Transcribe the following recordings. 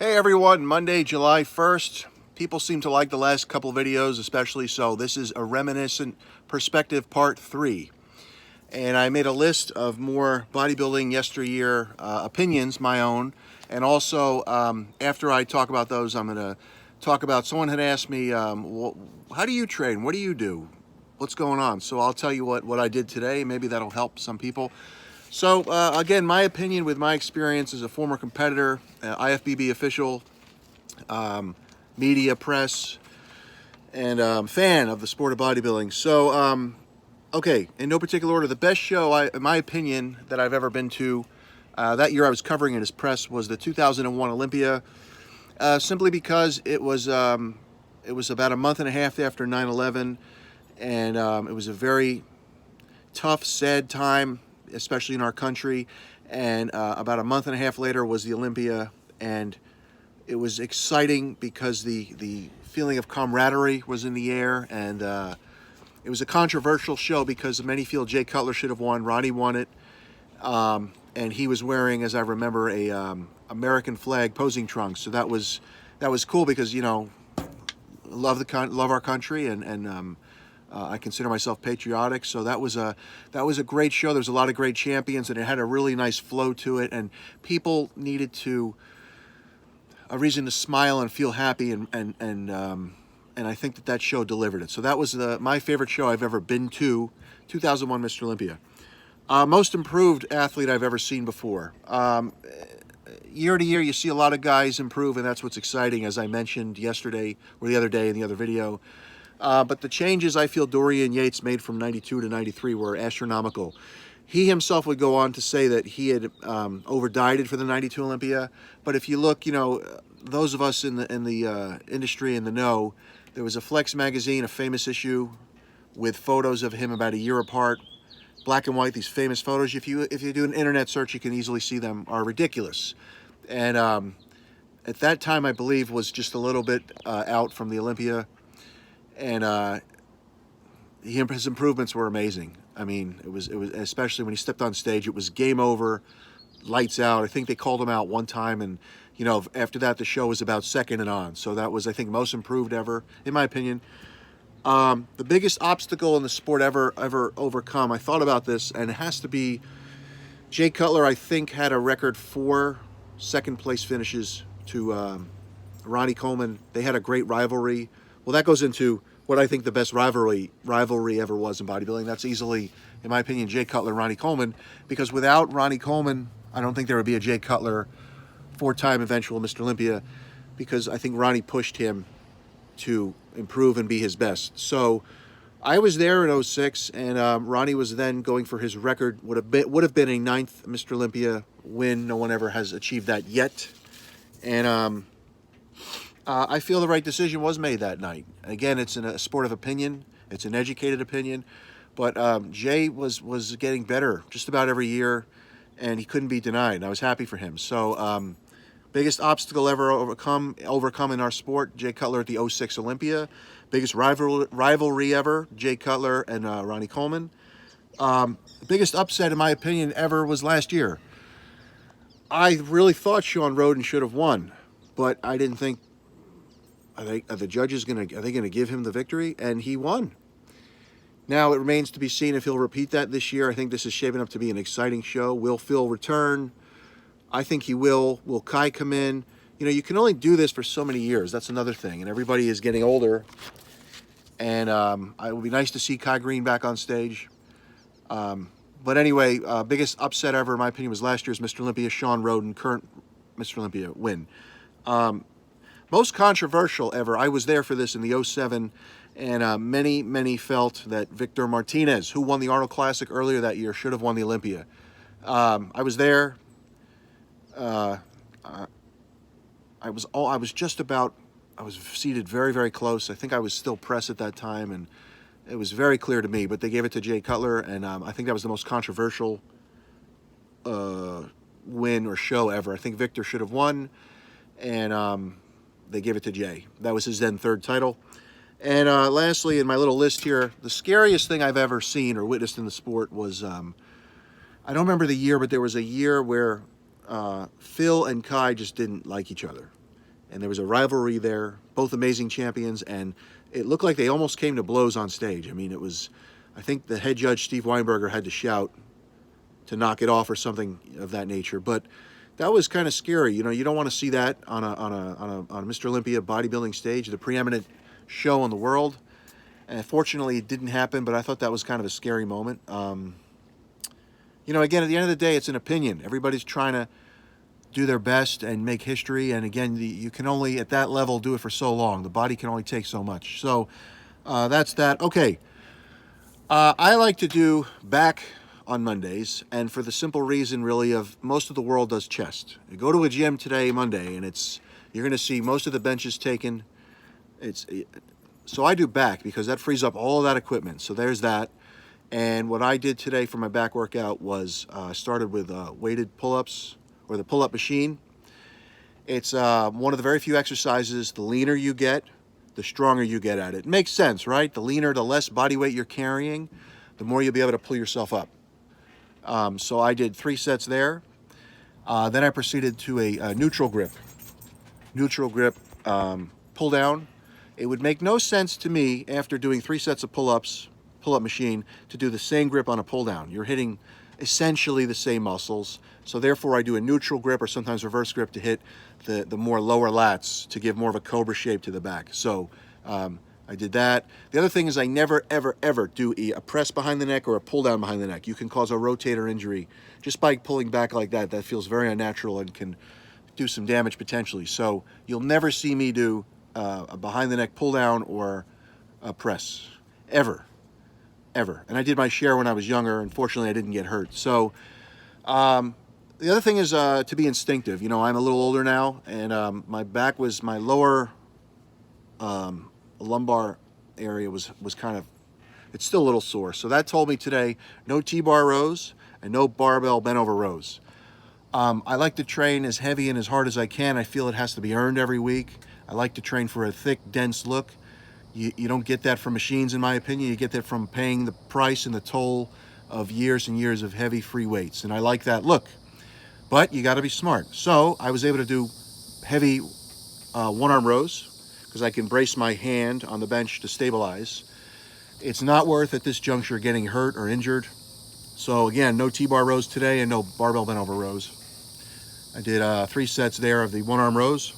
Hey everyone, Monday, July 1st. People seem to like the last couple videos, especially so. This is a Reminiscent Perspective Part 3. And I made a list of more bodybuilding yesteryear opinions, my own. And also, after I talk about those, I'm going to talk about, someone had asked me, how do you train? What do you do? What's going on? So I'll tell you what I did today. Maybe that'll help some people. So again, my opinion with my experience as a former competitor, IFBB official, media, press, and fan of the sport of bodybuilding. So, okay, in no particular order, the best show, in my opinion, that I've ever been to, that year I was covering it as press, was the 2001 Olympia, simply because it was about a month and a half after 9/11, and it was a very tough, sad time, especially in our country. And about a month and a half later was the Olympia, and it was exciting because the feeling of camaraderie was in the air, and it was a controversial show because many feel Jay Cutler should have won. Ronnie won it, and he was wearing, as I remember, a American flag posing trunks. So that was cool because, you know, love our country, and I consider myself patriotic, so that was a great show. There was a lot of great champions, and it had a really nice flow to it, and people needed a reason to smile and feel happy, and I think that show delivered it. So that was my favorite show I've ever been to, 2001 Mr. Olympia. Most improved athlete I've ever seen before. Year to year, you see a lot of guys improve, and that's what's exciting, as I mentioned yesterday or the other day in the other video. But the changes I feel Dorian Yates made from 92 to 93 were astronomical. He himself would go on to say that he had over-dieted for the 92 Olympia. But if you look, you know, those of us in the industry, in the know, there was a Flex magazine, a famous issue with photos of him about a year apart, black and white, these famous photos. If you do an internet search, you can easily see them, are ridiculous. And at that time, I believe, was just a little bit out from the Olympia. And his improvements were amazing. I mean, it was especially when he stepped on stage, it was game over, lights out. I think they called him out one time, and you know, after that, the show was about second and on. So that was, I think, most improved ever, in my opinion. The biggest obstacle in the sport ever overcome. I thought about this, and it has to be Jay Cutler. I think had a record 4 second place finishes to Ronnie Coleman. They had a great rivalry. Well, that goes into what I think the best rivalry ever was in bodybuilding. That's easily, in my opinion, Jay Cutler and Ronnie Coleman, because without Ronnie Coleman, I don't think there would be a Jay Cutler 4-time eventual Mr. Olympia, because I think Ronnie pushed him to improve and be his best. So I was there in 06, and Ronnie was then going for his record, would have been a 9th Mr. Olympia win. No one ever has achieved that yet. And I feel the right decision was made that night. Again, it's a sport of opinion. It's an educated opinion. But Jay was getting better just about every year, and he couldn't be denied. And I was happy for him. So biggest obstacle ever overcome in our sport, Jay Cutler at the 06 Olympia. Biggest rivalry ever, Jay Cutler and Ronnie Coleman. Biggest upset, in my opinion, ever was last year. I really thought Shawn Rhoden should have won, but I didn't think, are the judges going to give him the victory? And he won. Now it remains to be seen if he'll repeat that this year. I think this is shaping up to be an exciting show. Will Phil return? I think he will. Will Kai come in? You know, you can only do this for so many years. That's another thing. And everybody is getting older. And it would be nice to see Kai Green back on stage. But anyway, biggest upset ever, in my opinion, was last year's Mr. Olympia, Shawn Rhoden, current Mr. Olympia win. Most controversial ever, I was there for this in the 07, and many felt that Victor Martinez, who won the Arnold Classic earlier that year, should have won the Olympia. I was there. I was seated very close. I think I was still press at that time, and it was very clear to me, but they gave it to Jay Cutler, and I think that was the most controversial win or show ever. I think Victor should have won, and they gave it to Jay. That was his then 3rd title. And lastly, in my little list here, the scariest thing I've ever seen or witnessed in the sport was, I don't remember the year, but there was a year where Phil and Kai just didn't like each other. and there was a rivalry there. Both amazing champions, and it looked like they almost came to blows on stage. I mean, it was, I think the head judge, Steve Weinberger, had to shout to knock it off or something of that nature. But that was kind of scary. You know, you don't want to see that on a Mr. Olympia bodybuilding stage, the preeminent show in the world. And fortunately, it didn't happen, but I thought that was kind of a scary moment. You know, again, at the end of the day, it's an opinion. Everybody's trying to do their best and make history. And again, you can only, at that level, do it for so long. The body can only take so much. So that's that. Okay. I like to do back on Mondays, and for the simple reason, really, of most of the world does chest. You go to a gym today, Monday, and you're going to see most of the benches taken. So I do back because that frees up all of that equipment. So there's that. And what I did today for my back workout was started with weighted pull-ups, or the pull-up machine. It's one of the very few exercises, the leaner you get, the stronger you get at it. It makes sense, right? The leaner, the less body weight you're carrying, the more you'll be able to pull yourself up. So I did 3 sets there. Then I proceeded to a neutral grip. Neutral grip pull down. It would make no sense to me after doing 3 sets of pull-ups, pull-up machine, to do the same grip on a pull down. You're hitting essentially the same muscles. So therefore I do a neutral grip, or sometimes reverse grip, to hit the more lower lats, to give more of a cobra shape to the back. So I did that. The other thing is I never, ever, ever do a press behind the neck or a pull down behind the neck. You can cause a rotator injury just by pulling back like that. That feels very unnatural and can do some damage potentially. So you'll never see me do a behind the neck pull down or a press, ever. And I did my share when I was younger. Unfortunately, I didn't get hurt. So the other thing is to be instinctive. You know, I'm a little older now, and my back was, my lower lumbar area was kind of, it's still a little sore. So that told me today, no T-bar rows and no barbell bent over rows. I like to train as heavy and as hard as I can. I feel it has to be earned every week. I like to train for a thick, dense look. You don't get that from machines, in my opinion. You get that from paying the price and the toll of years and years of heavy free weights. And I like that look. But you got to be smart. So I was able to do heavy one-arm rows because I can brace my hand on the bench to stabilize. It's not worth at this juncture getting hurt or injured. So again, no T-bar rows today and no barbell bent over rows. I did 3 sets there of the one-arm rows,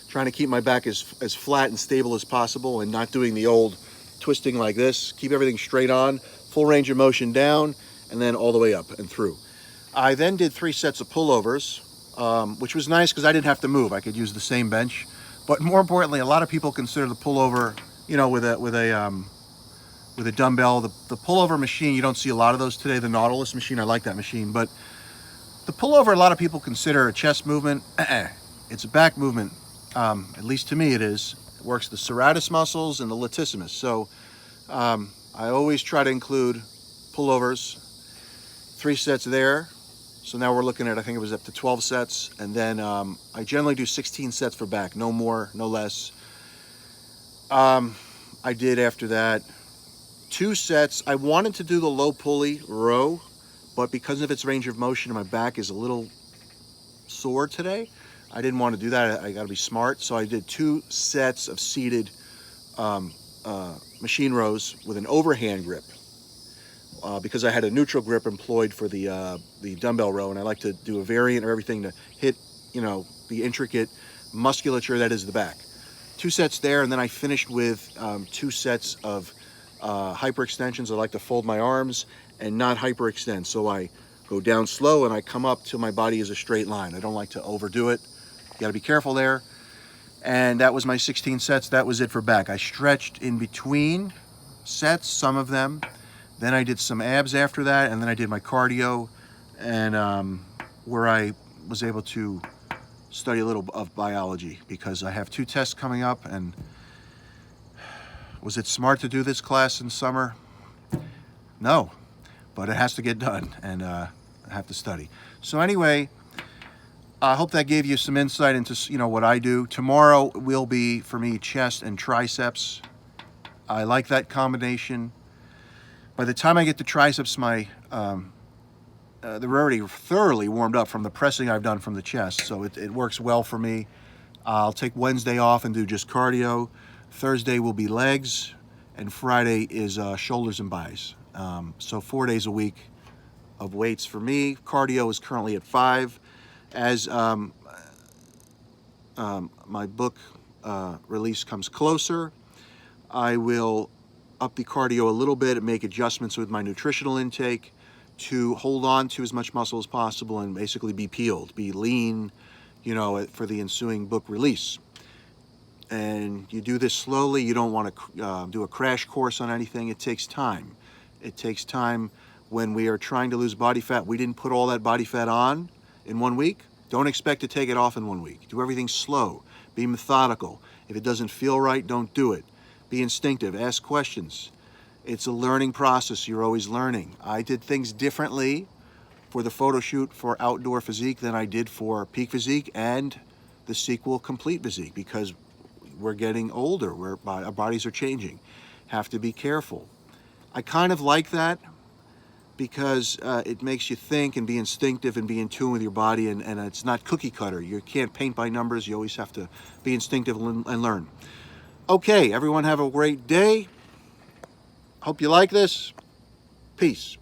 trying to keep my back as flat and stable as possible and not doing the old twisting like this. Keep everything straight on, full range of motion down, and then all the way up and through. I then did 3 sets of pullovers, which was nice because I didn't have to move. I could use the same bench. But more importantly, a lot of people consider the pullover, you know, with a dumbbell. The pullover machine, you don't see a lot of those today. The Nautilus machine, I like that machine. But the pullover, a lot of people consider a chest movement. It's a back movement. At least to me it is. It works the serratus muscles and the latissimus. So I always try to include pullovers. 3 sets there. So now we're looking at, I think it was up to 12 sets. And then I generally do 16 sets for back. No more, no less. I did after that 2 sets. I wanted to do the low pulley row, but because of its range of motion, my back is a little sore today. I didn't want to do that. I got to be smart. So I did 2 sets of seated machine rows with an overhand grip because I had a neutral grip employed for the dumbbell row, and I like to do a variant or everything to hit, you know, the intricate musculature that is the back. 2 sets there, and then I finished with 2 sets of hyperextensions. I like to fold my arms and not hyperextend. So I go down slow and I come up till my body is a straight line. I don't like to overdo it. You got to be careful there. And that was my 16 sets. That was it for back. I stretched in between sets, some of them. Then I did some abs after that, and then I did my cardio, and where I was able to study a little of biology because I have 2 tests coming up. And was it smart to do this class in summer? No, but it has to get done, and I have to study. So anyway, I hope that gave you some insight into, you know, what I do. Tomorrow will be, for me, chest and triceps. I like that combination. By the time I get to triceps, they're already thoroughly warmed up from the pressing I've done from the chest, so it works well for me. I'll take Wednesday off and do just cardio. Thursday will be legs, and Friday is shoulders and buys. So 4 days a week of weights for me. Cardio is currently at 5. As my book release comes closer, I will up the cardio a little bit and make adjustments with my nutritional intake to hold on to as much muscle as possible and basically be peeled, be lean, you know, for the ensuing book release. And you do this slowly. You don't want to do a crash course on anything. It takes time. It takes time. When we are trying to lose body fat, we didn't put all that body fat on in 1 week. Don't expect to take it off in 1 week. Do everything slow. Be methodical. If it doesn't feel right, don't do it. Be instinctive. Ask questions. It's a learning process. You're always learning. I did things differently for the photo shoot for Outdoor Physique than I did for Peak Physique and the sequel Complete Physique, because we're getting older. Our bodies are changing. Have to be careful. I kind of like that because it makes you think and be instinctive and be in tune with your body, and it's not cookie cutter. You can't paint by numbers. You always have to be instinctive and learn. Okay, everyone have a great day. Hope you like this. Peace.